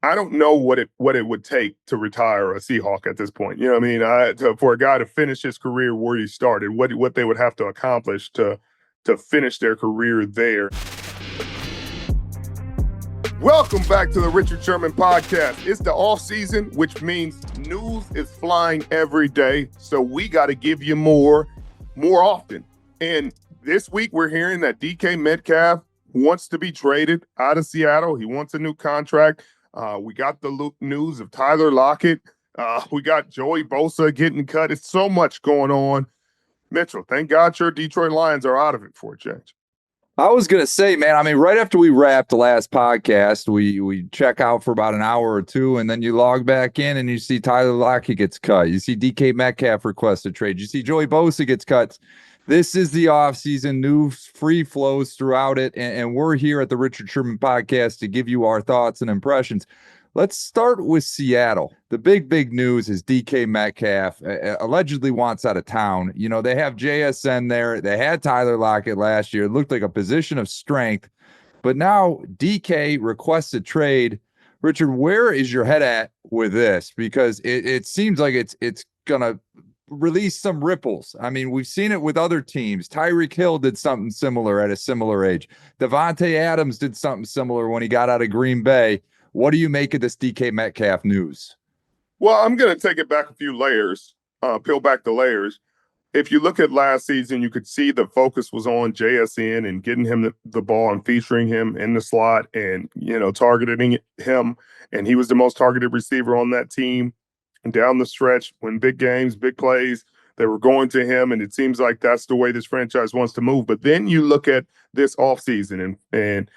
I don't know what it would take to retire a Seahawk at this point. You know what I mean? For a guy to finish his career where he started, what they would have to accomplish to finish their career there. Welcome back to the Richard Sherman podcast. It's the off season, which means news is flying every day. So we got to give you more often. And this week we're hearing that DK Metcalf wants to be traded out of Seattle. He wants a new contract. We got the news of Tyler Lockett. We got Joey Bosa getting cut. It's so much going on. Mitchell, thank God your Detroit Lions are out of it for a change. I was going to say, man, I mean, right after we wrapped the last podcast, we check out for about an hour or two, and then you log back in and you see Tyler Lockett gets cut. You see DK Metcalf request a trade. You see Joey Bosa gets cut. This is the offseason. News free flows throughout it, and we're here at the Richard Sherman podcast to give you our thoughts and impressions. Let's start with Seattle. The big news is DK Metcalf allegedly wants out of town. You know, they have JSN there. They had Tyler Lockett last year. It looked like a position of strength. But now DK requests a trade. Richard, where is your head at with this? Because it seems like it's going to release some ripples. I mean, we've seen it with other teams. Tyreek Hill did something similar at a similar age. Devontae Adams did something similar when he got out of Green Bay. What do you make of this DK Metcalf news? Well, I'm going to take it back a few layers, peel back the layers. If you look at last season, you could see the focus was on JSN and getting him the ball and featuring him in the slot and, you know, targeting him. And he was the most targeted receiver on that team. And down the stretch, when big games, big plays, they were going to him. And it seems like that's the way this franchise wants to move. But then you look at this offseason and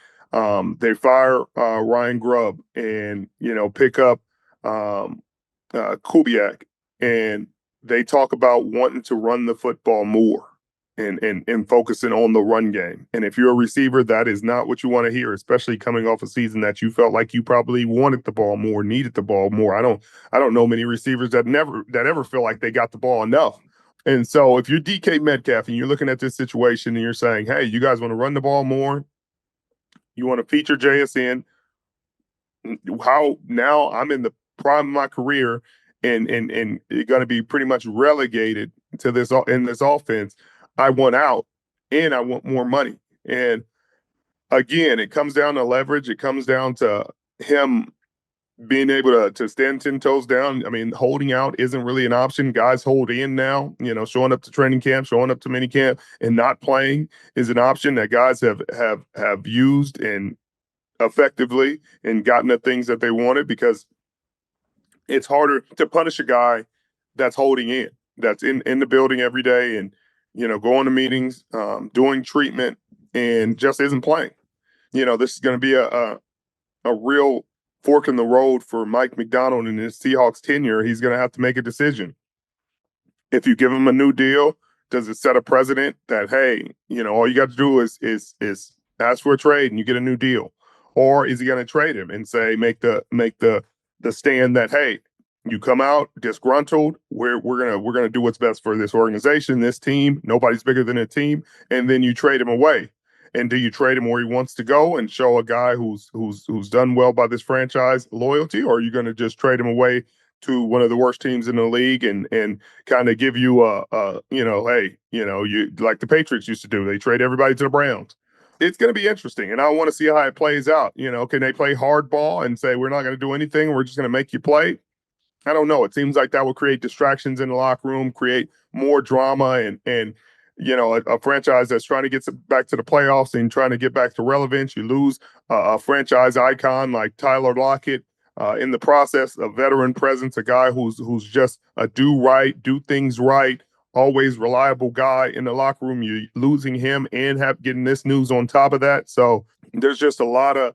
they fire Ryan Grubb and, you know, pick up Kubiak, and they talk about wanting to run the football more and focusing on the run game. And if you're a receiver, that is not what you want to hear, especially coming off a season that you felt like you probably wanted the ball more, needed the ball more. I don't know many receivers that ever feel like they got the ball enough. And so if you're DK Metcalf and you're looking at this situation and you're saying, hey, you guys want to run the ball more, you want to feature JSN. How now I'm in the prime of my career and you're going to be pretty much relegated to this in this offense. I want out and I want more money. And again, it comes down to leverage. It comes down to him being able to stand 10 toes down. I mean, holding out isn't really an option. Guys hold in now, you know, showing up to training camp, showing up to mini camp and not playing is an option that guys have used and effectively and gotten the things that they wanted, because it's harder to punish a guy that's holding in, that's in the building every day and, you know, going to meetings, doing treatment and just isn't playing. You know, this is going to be a real fork in the road for Mike Macdonald in his Seahawks tenure. He's going to have to make a decision. If you give him a new deal, does it set a precedent that, hey, you know, all you got to do is ask for a trade and you get a new deal? Or is he going to trade him and say, make the stand that, hey, you come out disgruntled, we're gonna do what's best for this organization, this team. Nobody's bigger than a team, and then you trade him away. And do you trade him where he wants to go and show a guy who's done well by this franchise loyalty, or are you going to just trade him away to one of the worst teams in the league and kind of give you a you know, hey, you know, you like the Patriots used to do, they trade everybody to the Browns. It's going to be interesting, and I want to see how it plays out. You know, can they play hardball and say we're not going to do anything, we're just going to make you play? I don't know. It seems like that would create distractions in the locker room, create more drama, and you know, a franchise that's trying to get back to the playoffs and trying to get back to relevance. You lose a franchise icon like Tyler Lockett in the process, a veteran presence, a guy who's just a do things right, always reliable guy in the locker room. You're losing him and getting this news on top of that. So there's just a lot of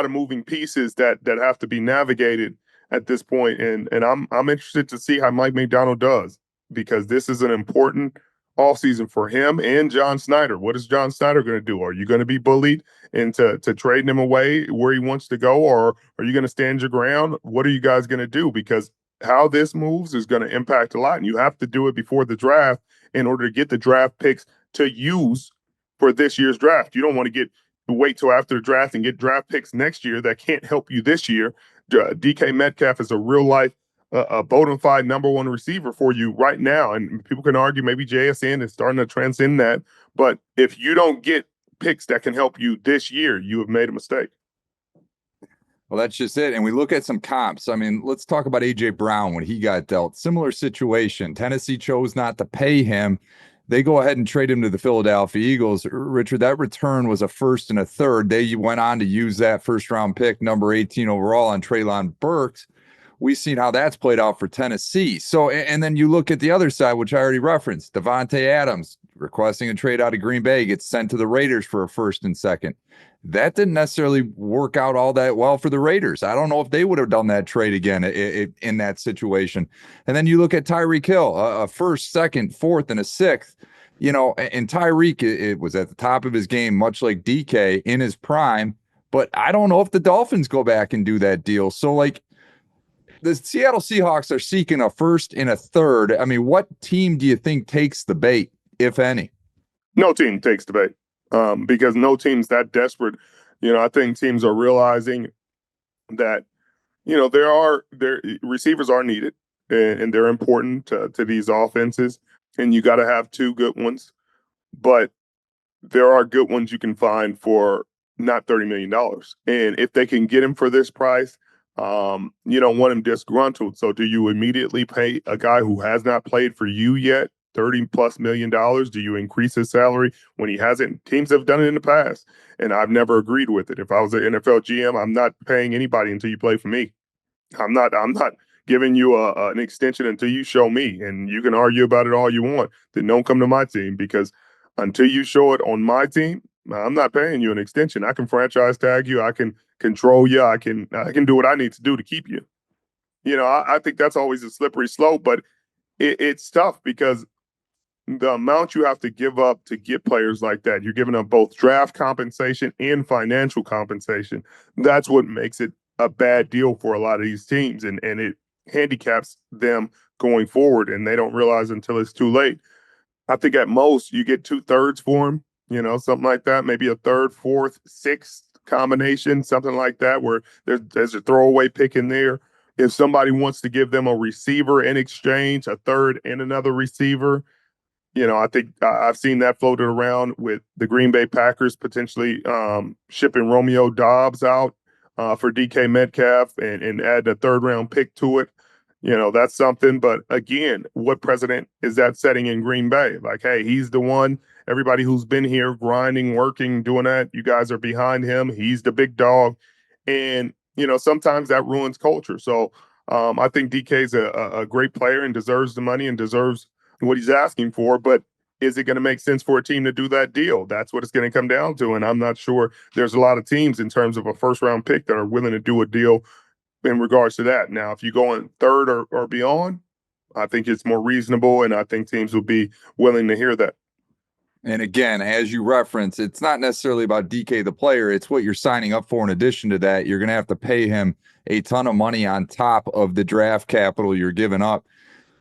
moving pieces that have to be navigated at this point. And I'm interested to see how Mike Macdonald does, because this is an important offseason for him and John Snyder. What is John Snyder going to do? Are you going to be bullied into trading him away where he wants to go, or are you going to stand your ground? What are you guys going to do? Because how this moves is going to impact a lot, and you have to do it before the draft in order to get the draft picks to use for this year's draft. You don't want to wait till after the draft and get draft picks next year that can't help you this year. DK Metcalf is a real life, a bona fide number one receiver for you right now. And people can argue maybe JSN is starting to transcend that. But if you don't get picks that can help you this year, you have made a mistake. Well, that's just it. And we look at some comps. I mean, let's talk about A.J. Brown when he got dealt. Similar situation. Tennessee chose not to pay him. They go ahead and trade him to the Philadelphia Eagles. Richard, that return was a first and a third. They went on to use that first-round pick, number 18 overall, on Treylon Burks. We've seen how that's played out for Tennessee. So, and then you look at the other side, which I already referenced, Devontae Adams requesting a trade out of Green Bay, gets sent to the Raiders for a first and second. That didn't necessarily work out all that well for the Raiders. I don't know if they would have done that trade again in that situation. And then you look at Tyreek Hill, a first, second, fourth, and a sixth. You know, and Tyreek, it was at the top of his game, much like DK in his prime. But I don't know if the Dolphins go back and do that deal. So, like, the Seattle Seahawks are seeking a first and a third. I mean, what team do you think takes the bait, if any? No team takes the bait. Because no team's that desperate. You know, I think teams are realizing that, you know, their receivers are needed and they're important to these offenses. And you got to have two good ones. But there are good ones you can find for not $30 million. And if they can get him for this price, you don't want him disgruntled. So do you immediately pay a guy who has not played for you yet $30+ million? Do you increase his salary when he hasn't? Teams have done it in the past, and I've never agreed with it. If I was an NFL GM, I'm not paying anybody until you play for me. I'm not giving you an extension until you show me. And you can argue about it all you want. Then don't come to my team, because until you show it on my team, I'm not paying you an extension. I can franchise tag you. I can control you. I can do what I need to do to keep you. You know, I think that's always a slippery slope, but it's tough because the amount you have to give up to get players like that, you're giving up both draft compensation and financial compensation. That's what makes it a bad deal for a lot of these teams, and it handicaps them going forward, and they don't realize until it's too late. I think at most you get 2/3 for him, you know, something like that, maybe a third, fourth, sixth combination, something like that, where there's a throwaway pick in there. If somebody wants to give them a receiver in exchange, a third and another receiver, you know, I think I've seen that floated around with the Green Bay Packers potentially shipping Romeo Doubs out for DK Metcalf and add a third-round pick to it. You know, that's something. But again, what precedent is that setting in Green Bay? Like, hey, he's the one. Everybody who's been here grinding, working, doing that, you guys are behind him. He's the big dog. And, you know, sometimes that ruins culture. So I think DK's a great player and deserves the money and deserves what he's asking for, but is it going to make sense for a team to do that deal? That's what it's going to come down to. And I'm not sure there's a lot of teams in terms of a first round pick that are willing to do a deal in regards to that. Now, if you go in third or beyond, I think it's more reasonable, and I think teams will be willing to hear that. And again, as you reference, it's not necessarily about DK the player. It's what you're signing up for. In addition to that, you're going to have to pay him a ton of money on top of the draft capital you're giving up.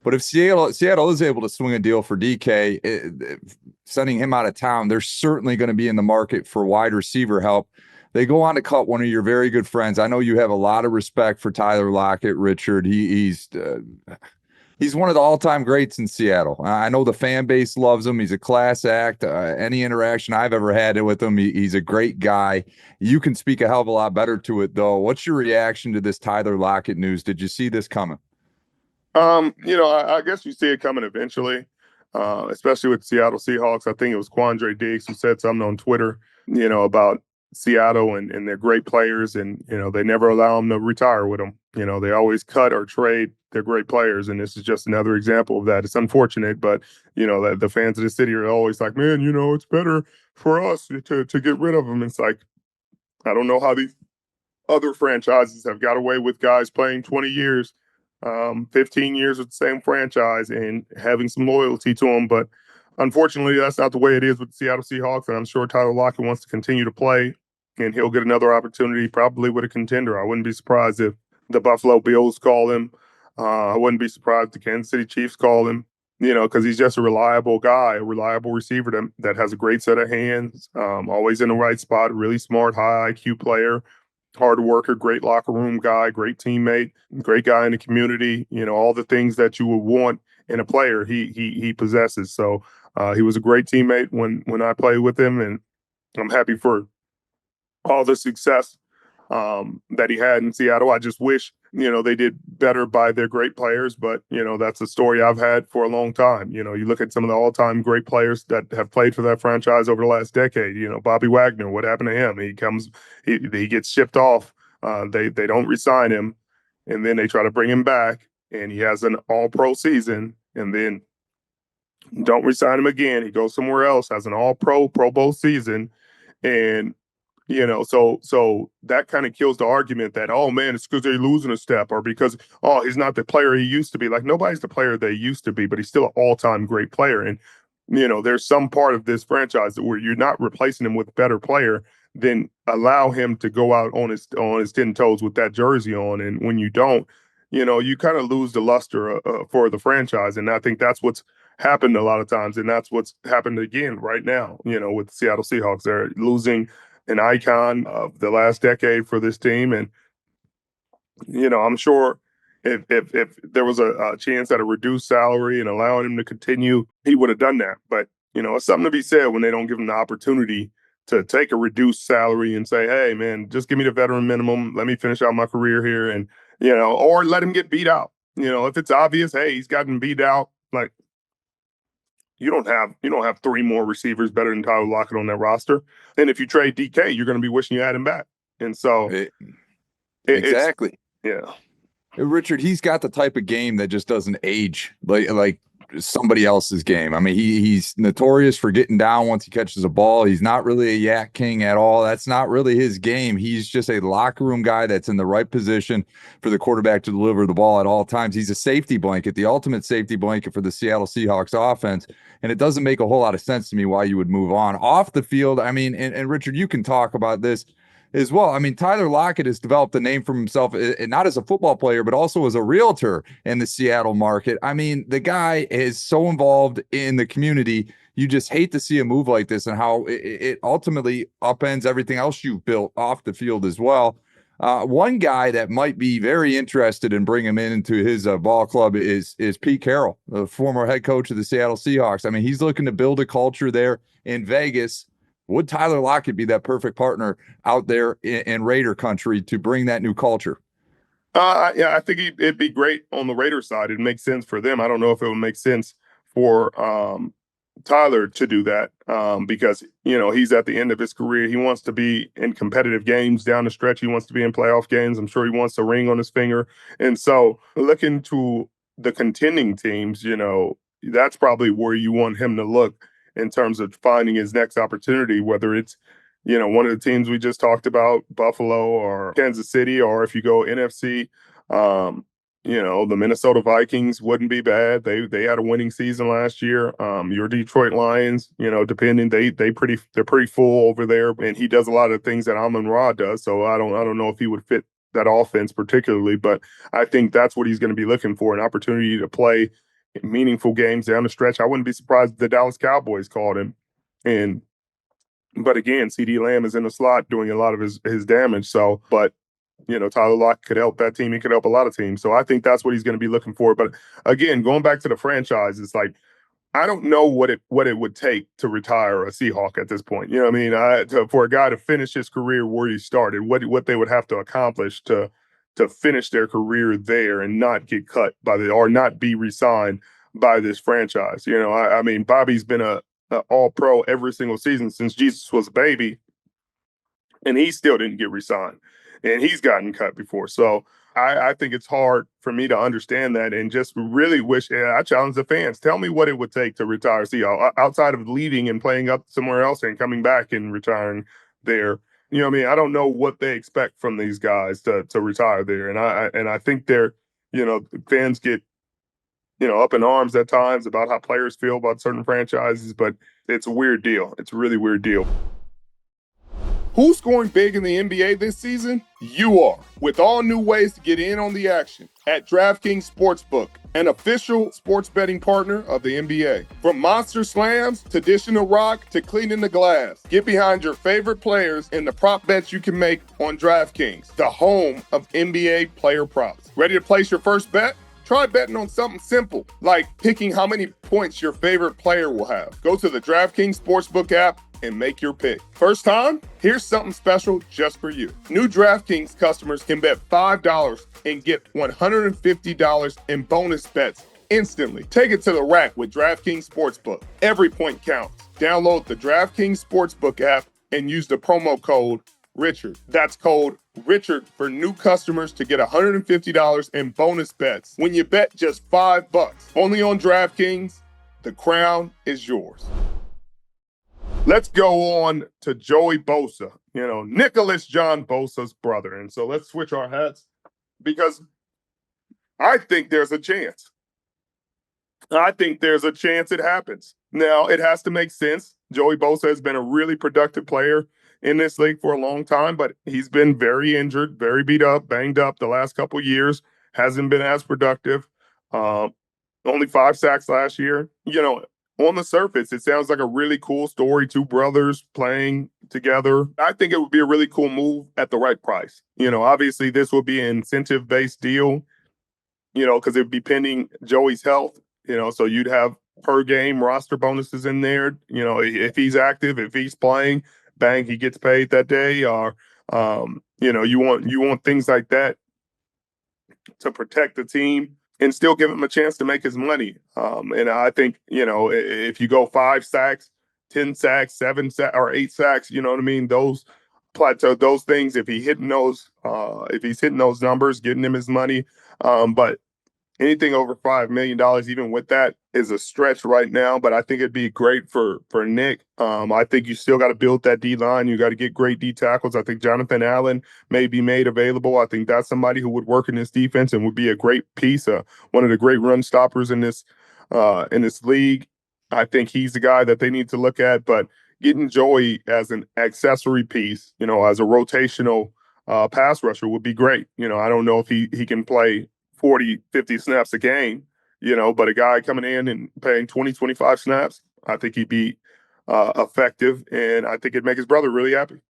But if Seattle is able to swing a deal for DK, sending him out of town, they're certainly going to be in the market for wide receiver help. They go on to cut one of your very good friends. I know you have a lot of respect for Tyler Lockett, Richard. He's one of the all-time greats in Seattle. I know the fan base loves him. He's a class act. Any interaction I've ever had with him, he's a great guy. You can speak a hell of a lot better to it, though. What's your reaction to this Tyler Lockett news? Did you see this coming? You know, I guess you see it coming eventually, especially with Seattle Seahawks. I think it was Quandre Diggs who said something on Twitter, you know, about Seattle and their great players, and, you know, they never allow them to retire with them. You know, they always cut or trade their great players, and this is just another example of that. It's unfortunate, but, you know, the fans of the city are always like, man, you know, it's better for us to get rid of them. It's like, I don't know how these other franchises have got away with guys playing 20 years 15 years with the same franchise and having some loyalty to them. But unfortunately, that's not the way it is with the Seattle Seahawks. And I'm sure Tyler Lockett wants to continue to play, and he'll get another opportunity probably with a contender. I wouldn't be surprised if the Buffalo Bills call him. I wouldn't be surprised if the Kansas City Chiefs call him, you know, because he's just a reliable guy, a reliable receiver that has a great set of hands, always in the right spot, really smart, high IQ player. hard worker, great locker room guy, great teammate, great guy in the community. All the things that you would want in a player, he possesses. So he was a great teammate when I played with him, and I'm happy for all the success that he had in Seattle. I just wish, they did better by their great players, but, that's a story I've had for a long time. You look at some of the all-time great players that have played for that franchise over the last decade. Bobby Wagner, what happened to him? He gets shipped off. They don't re-sign him, and then they try to bring him back, and he has an all-pro season, and then don't re-sign him again. He goes somewhere else, has an all-pro, Pro Bowl season, and so that kind of kills the argument that, oh man, it's because they're losing a step, or because, oh, he's not the player he used to be. Like, nobody's the player they used to be, but he's still an all-time great player. And there's some part of this franchise where you're not replacing him with a better player, then allow him to go out on his 10 toes with that jersey on. And when you don't, you kind of lose the luster for the franchise. And I think that's what's happened a lot of times, and that's what's happened again right now. With the Seattle Seahawks, they're losing an icon of the last decade for this team. And, I'm sure if there was a chance at a reduced salary and allowing him to continue, he would have done that. But, it's something to be said when they don't give him the opportunity to take a reduced salary and say, hey, man, just give me the veteran minimum. Let me finish out my career here. And, or let him get beat out. If it's obvious, hey, he's gotten beat out, like, you don't have three more receivers better than Tyler Lockett on that roster. And if you trade DK, you're going to be wishing you had him back. And so, exactly. Yeah, Richard, he's got the type of game that just doesn't age like somebody else's game. I mean, he's notorious for getting down once he catches a ball. He's not really a yak king at all. That's not really his game. He's just a locker room guy that's in the right position for the quarterback to deliver the ball at all times. He's a safety blanket, the ultimate safety blanket for the Seattle Seahawks offense. And it doesn't make a whole lot of sense to me why you would move on. Off the field, I mean, and Richard, you can talk about this as well. I mean, Tyler Lockett has developed a name for himself, not as a football player, but also as a realtor in the Seattle market. I mean, the guy is so involved in the community. You just hate to see a move like this and how it ultimately upends everything else you've built off the field as well. One guy that might be very interested in bringing him into his ball club is Pete Carroll, the former head coach of the Seattle Seahawks. I mean, he's looking to build a culture there in Vegas. Would Tyler Lockett be that perfect partner out there in Raider country to bring that new culture? Yeah, I think it'd be great on the Raider side. It makes sense for them. I don't know if it would make sense for Tyler to do that because, he's at the end of his career. He wants to be in competitive games down the stretch. He wants to be in playoff games. I'm sure he wants a ring on his finger. And so looking to the contending teams, that's probably where you want him to look in terms of finding his next opportunity, whether it's, one of the teams we just talked about, Buffalo or Kansas City, or if you go NFC, the Minnesota Vikings wouldn't be bad. They had a winning season last year. Your Detroit Lions, depending, they're pretty full over there, and he does a lot of things that Amon-Ra does. So I don't know if he would fit that offense particularly, but I think that's what he's going to be looking for, an opportunity to play meaningful games down the stretch. I wouldn't be surprised if the Dallas Cowboys called him. But again, CeeDee Lamb is in the slot doing a lot of his damage. So, but Tyler Lockett could help that team. He could help a lot of teams. So I think that's what he's going to be looking for. But again, going back to the franchise, it's like, I don't know what it would take to retire a Seahawk at this point. You know what I mean? For a guy to finish his career where he started, what they would have to accomplish to finish their career there and not get cut or not be re-signed by this franchise. I mean, Bobby's been a all-pro every single season since Jesus was a baby, and he still didn't get re-signed, and he's gotten cut before. So I think it's hard for me to understand that, and just really wish. I challenge the fans. Tell me what it would take to retire Seahawks outside of leaving and playing up somewhere else and coming back and retiring there. You know what I mean? I don't know what they expect from these guys to retire there. And I think they're, fans get, up in arms at times about how players feel about certain franchises, but it's a weird deal. It's a really weird deal. Who's scoring big in the NBA this season? You are, with all new ways to get in on the action at DraftKings Sportsbook, an official sports betting partner of the NBA. From monster slams to dishing the rock to cleaning the glass, get behind your favorite players and the prop bets you can make on DraftKings, the home of NBA player props. Ready to place your first bet? Try betting on something simple, like picking how many points your favorite player will have. Go to the DraftKings Sportsbook app and make your pick. First time? Here's something special just for you. New DraftKings customers can bet $5 and get $150 in bonus bets instantly. Take it to the rack with DraftKings Sportsbook. Every point counts. Download the DraftKings Sportsbook app and use the promo code Richard. That's code Richard for new customers to get $150 in bonus bets when you bet just $5. Only on DraftKings. The crown is yours. Let's go on to Joey Bosa, Nicholas John Bosa's brother. And so let's switch our hats because I think there's a chance. I think there's a chance it happens. Now, it has to make sense. Joey Bosa has been a really productive player in this league for a long time, but he's been very injured, very beat up, banged up the last couple of years, hasn't been as productive. Only 5 sacks last year. On the surface, it sounds like a really cool story. 2 brothers playing together. I think it would be a really cool move at the right price. Obviously this would be an incentive-based deal, because it would be pending Joey's health, so you'd have per game roster bonuses in there. If he's active, if he's playing, bang, he gets paid that day. Or, you want things like that to protect the team and still give him a chance to make his money. And I think, if you go 5 sacks, 10 sacks, 7 sacks, or 8 sacks, you know what I mean? Those plateau, those things, if he's hitting those numbers, getting him his money. But anything over $5 million, even with that, is a stretch right now. But I think it'd be great for Nick. I think you still got to build that D line. You got to get great D tackles. I think Jonathan Allen may be made available. I think that's somebody who would work in this defense and would be a great piece. One of the great run stoppers in this league. I think he's the guy that they need to look at. But getting Joey as an accessory piece, as a rotational pass rusher would be great. I don't know if he can play 40, 50 snaps a game, but a guy coming in and playing 20, 25 snaps, I think he'd be effective, and I think it'd make his brother really happy.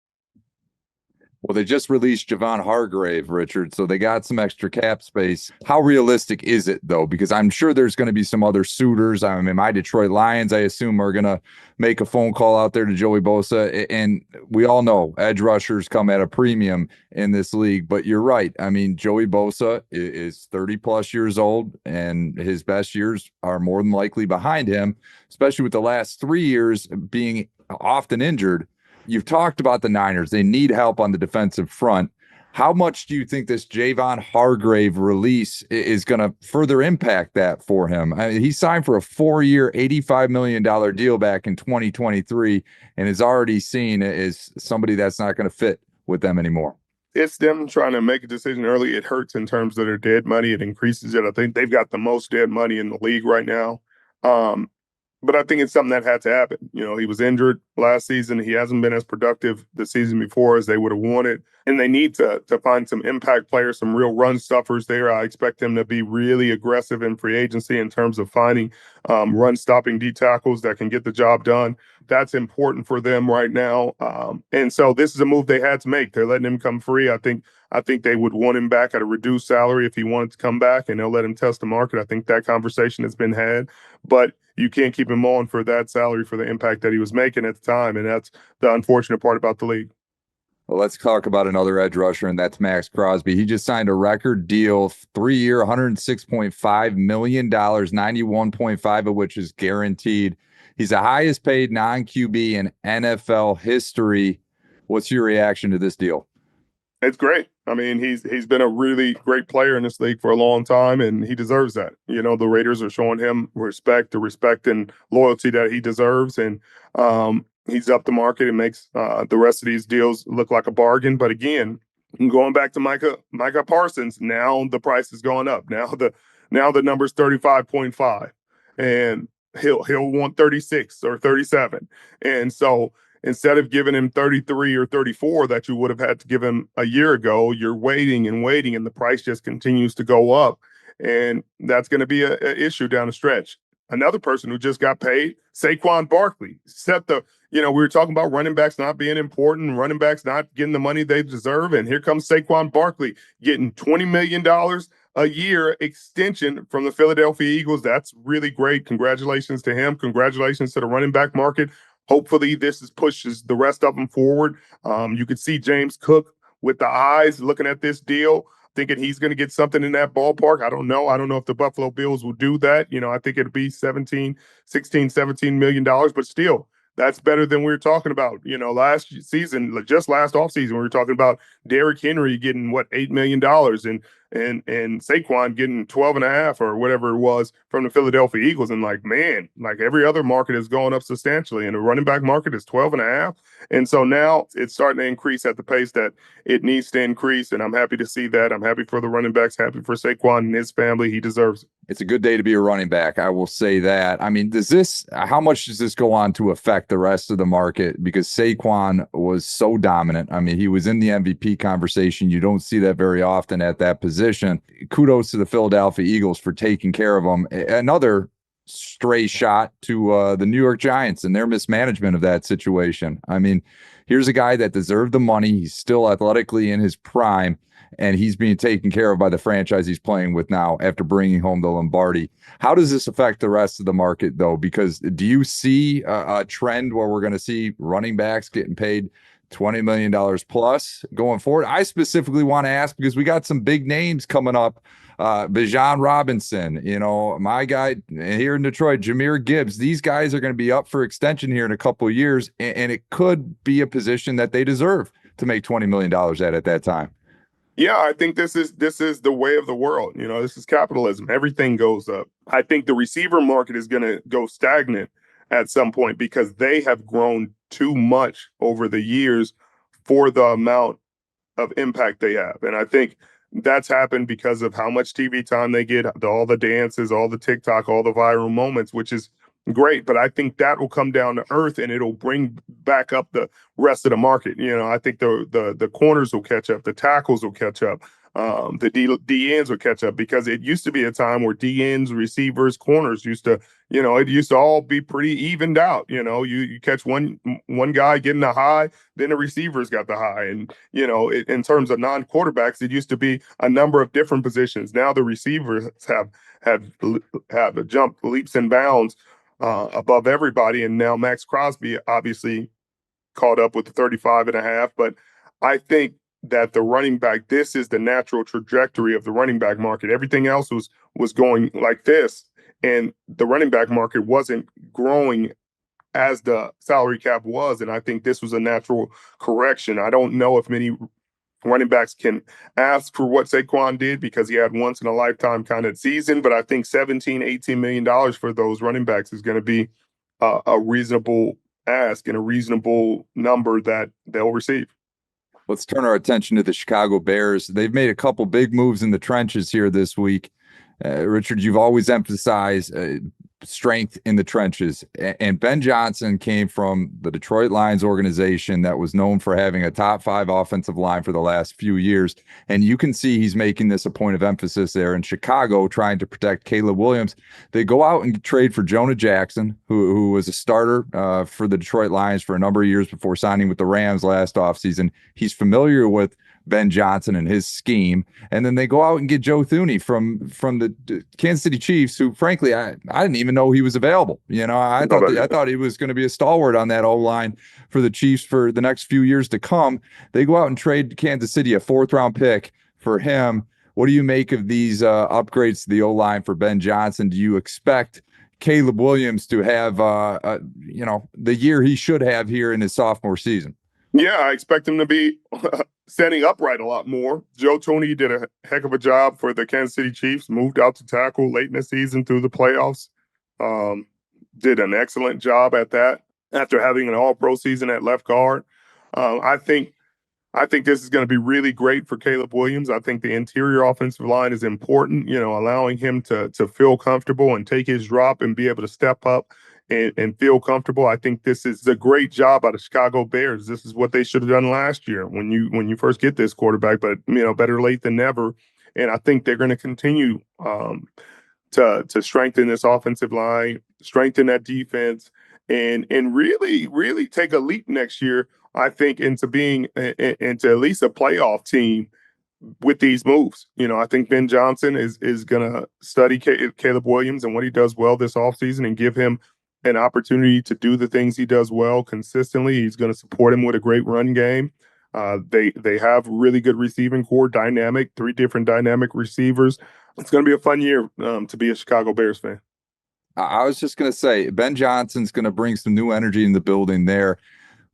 Well, they just released Javon Hargrave, Richard, so they got some extra cap space. How realistic is it, though? Because I'm sure there's going to be some other suitors. I mean, my Detroit Lions, I assume, are going to make a phone call out there to Joey Bosa. And we all know edge rushers come at a premium in this league. But you're right. I mean, Joey Bosa is 30-plus years old, and his best years are more than likely behind him, especially with the last 3 years being often injured. You've talked about the Niners. They need help on the defensive front. How much do you think this Javon Hargrave release is going to further impact that for him? I mean, he signed for a 4-year, $85 million deal back in 2023 and is already seen as somebody that's not going to fit with them anymore. It's them trying to make a decision early. It hurts in terms of their dead money. It increases it. I think they've got the most dead money in the league right now. But I think it's something that had to happen. He was injured last season. He hasn't been as productive the season before as they would have wanted. And they need to find some impact players, some real run stuffers there. I expect them to be really aggressive in free agency in terms of finding run-stopping D tackles that can get the job done. That's important for them right now. And so this is a move they had to make. They're letting him come free. I think they would want him back at a reduced salary if he wanted to come back, and they'll let him test the market. I think that conversation has been had. But you can't keep him on for that salary for the impact that he was making at the time, and that's the unfortunate part about the league. Well, let's talk about another edge rusher, and that's Maxx Crosby. He just signed a record deal, 3-year, $106.5 million, 91.5 of which is guaranteed. He's the highest paid non-QB in NFL history. What's your reaction to this deal? It's great. I mean, he's been a really great player in this league for a long time, and he deserves that. The Raiders are showing him the respect and loyalty that he deserves, and he's up the market and makes the rest of these deals look like a bargain. But again, going back to Micah Parsons, now the price has gone up. Now the number's 35.5, and he'll want 36 or 37, and so instead of giving him 33 or 34 that you would have had to give him a year ago, you're waiting and waiting, and the price just continues to go up. And that's going to be an issue down the stretch. Another person who just got paid, Saquon Barkley, set the, we were talking about running backs not being important, running backs not getting the money they deserve. And here comes Saquon Barkley getting $20 million a year extension from the Philadelphia Eagles. That's really great. Congratulations to him. Congratulations to the running back market. Hopefully pushes the rest of them forward. You could see James Cook with the eyes looking at this deal, thinking he's going to get something in that ballpark. I don't know. I don't know if the Buffalo Bills will do that. I think it'll be $17 million, but still, that's better than we were talking about. Last season, just last offseason, we were talking about Derrick Henry getting $8 million and Saquon getting 12.5 or whatever it was from the Philadelphia Eagles. And every other market is going up substantially, and the running back market is 12.5. And so now it's starting to increase at the pace that it needs to increase. And I'm happy to see that. I'm happy for the running backs, happy for Saquon and his family. He deserves it. It's a good day to be a running back. I will say that. I mean, how much does this go on to affect the rest of the market? Because Saquon was so dominant. I mean, he was in the MVP conversation. You don't see that very often at that position. Kudos to the Philadelphia Eagles for taking care of him. Another stray shot to the New York Giants and their mismanagement of that situation. I mean, here's a guy that deserved the money. He's still athletically in his prime, and he's being taken care of by the franchise he's playing with now after bringing home the Lombardi. How does this affect the rest of the market, though? Because do you see a trend where we're going to see running backs getting paid $20 million plus going forward? I specifically want to ask because we got some big names coming up. Bijan Robinson, my guy here in Detroit, Jahmyr Gibbs. These guys are going to be up for extension here in a couple of years, and it could be a position that they deserve to make $20 million at that time. Yeah, I think this is the way of the world. This is capitalism. Everything goes up. I think the receiver market is going to go stagnant at some point because they have grown too much over the years for the amount of impact they have. And I think that's happened because of how much TV time they get, all the dances, all the TikTok, all the viral moments, which is great. But I think that will come down to earth and it'll bring back up the rest of the market. I think the corners will catch up, the tackles will catch up, the D ends will catch up, because it used to be a time where D ends, receivers, corners used to, it used to all be pretty evened out. You catch one guy getting a high, then the receivers got the high. And, in terms of non-quarterbacks, it used to be a number of different positions. Now the receivers have jumped leaps and bounds above everybody. And now Maxx Crosby obviously caught up with the 35.5. But I think that the running back, this is the natural trajectory of the running back market. Everything else was going like this, and the running back market wasn't growing as the salary cap was. And I think this was a natural correction. I don't know if many running backs can ask for what Saquon did because he had once in a lifetime kind of season, but I think $17-18 million for those running backs is going to be a reasonable ask and a reasonable number that they'll receive. Let's turn our attention to the Chicago Bears. They've made a couple big moves in the trenches here this week. Richard, you've always emphasized strength in the trenches. And Ben Johnson came from the Detroit Lions organization that was known for having a top 5 offensive line for the last few years. And you can see he's making this a point of emphasis there in Chicago, trying to protect Caleb Williams. They go out and trade for Jonah Jackson, who was a starter for the Detroit Lions for a number of years before signing with the Rams last offseason. He's familiar with Ben Johnson and his scheme. And then they go out and get Joe Thuney from the Kansas City Chiefs, who frankly I didn't even know he was available. I thought he was going to be a stalwart on that O-line for the Chiefs for the next few years to come. They go out and trade Kansas City a 4th-round pick for him. What do you make of these upgrades to the O-line for Ben Johnson? Do you expect Caleb Williams to have the year he should have here in his sophomore season? Yeah, I expect him to be standing upright a lot more. Joe Thuney did a heck of a job for the Kansas City Chiefs, moved out to tackle late in the season through the playoffs. Did an excellent job at that after having an all-pro season at left guard. I think this is going to be really great for Caleb Williams. I think the interior offensive line is important, allowing him to feel comfortable and take his drop and be able to step up and feel comfortable. I think this is a great job out of Chicago Bears. This is what they should have done last year when you first get this quarterback, but better late than never. And I think they're going to continue to strengthen this offensive line, strengthen that defense, and really take a leap next year. I think into being into at least a playoff team with these moves. I think Ben Johnson is going to study Caleb Williams and what he does well this offseason and give him an opportunity to do the things he does well consistently. He's going to support him with a great run game. They have really good receiving core, three different dynamic receivers. It's going to be a fun year to be a Chicago Bears fan. I was just going to say, Ben Johnson's going to bring some new energy in the building there.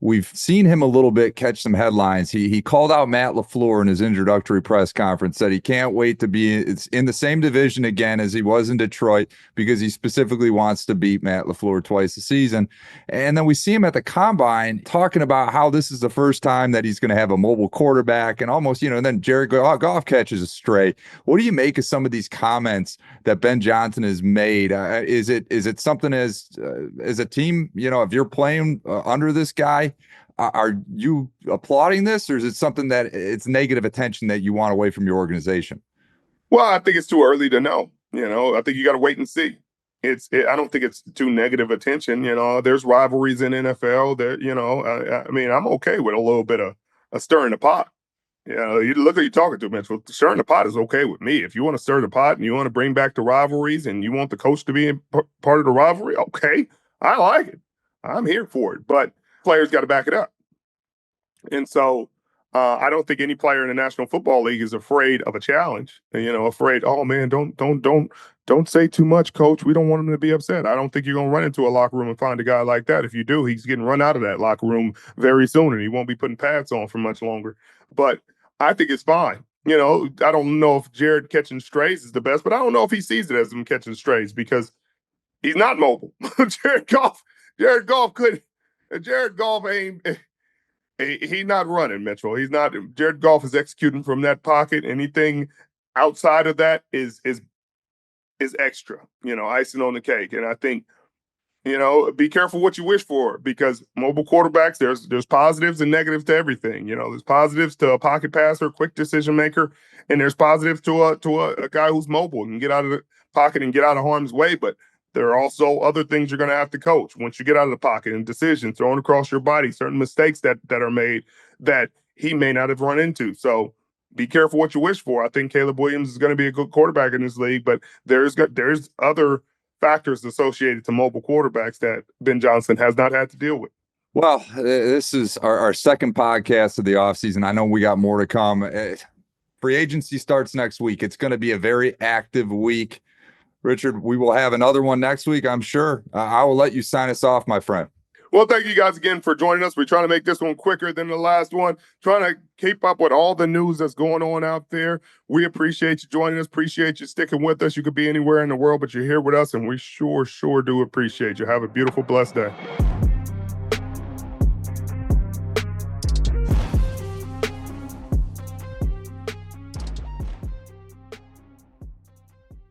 We've seen him a little bit catch some headlines. He called out Matt LaFleur in his introductory press conference, said he can't wait to be in the same division again as he was in Detroit because he specifically wants to beat Matt LaFleur twice a season. And then we see him at the combine talking about how this is the first time that he's going to have a mobile quarterback and almost, and then Jared Goff catches a stray. What do you make of some of these comments that Ben Johnson has made? Is it something as a team, if you're playing under this guy, are you applauding this, or is it something that it's negative attention that you want away from your organization? Well, I think it's too early to know. I think you got to wait and see. I don't think it's too negative attention. There's rivalries in NFL. There, I'm okay with a little bit of a stir in the pot. You look who you're talking to, Mitchell. Stirring the pot is okay with me. If you want to stir the pot and you want to bring back the rivalries and you want the coach to be part of the rivalry, okay, I like it. I'm here for it. But players got to back it up. And so I don't think any player in the National Football League is afraid of a challenge. Afraid, oh man, don't say too much, coach. We don't want him to be upset. I don't think you're gonna run into a locker room and find a guy like that. If you do, he's getting run out of that locker room very soon, and he won't be putting pads on for much longer. But I think it's fine. I don't know if Jared catching strays is the best, but I don't know if he sees it as him catching strays because he's not mobile. Jared Goff ain't. He's not running, Metro. He's not. Jared Goff is executing from that pocket. Anything outside of that is extra. Icing on the cake. And I think, be careful what you wish for because mobile quarterbacks, there's positives and negatives to everything. There's positives to a pocket passer, quick decision maker, and there's positives to a guy who's mobile and get out of the pocket and get out of harm's way. But there are also other things you're going to have to coach once you get out of the pocket and decisions thrown across your body, certain mistakes that are made that he may not have run into. So be careful what you wish for. I think Caleb Williams is going to be a good quarterback in this league, but there's other factors associated to mobile quarterbacks that Ben Johnson has not had to deal with. Well, this is our second podcast of the offseason. I know we got more to come. Free agency starts next week. It's going to be a very active week. Richard, we will have another one next week, I'm sure. I will let you sign us off, my friend. Well, thank you guys again for joining us. We're trying to make this one quicker than the last one, trying to keep up with all the news that's going on out there. We appreciate you joining us, appreciate you sticking with us. You could be anywhere in the world, but you're here with us, and we sure do appreciate you. Have a beautiful, blessed day.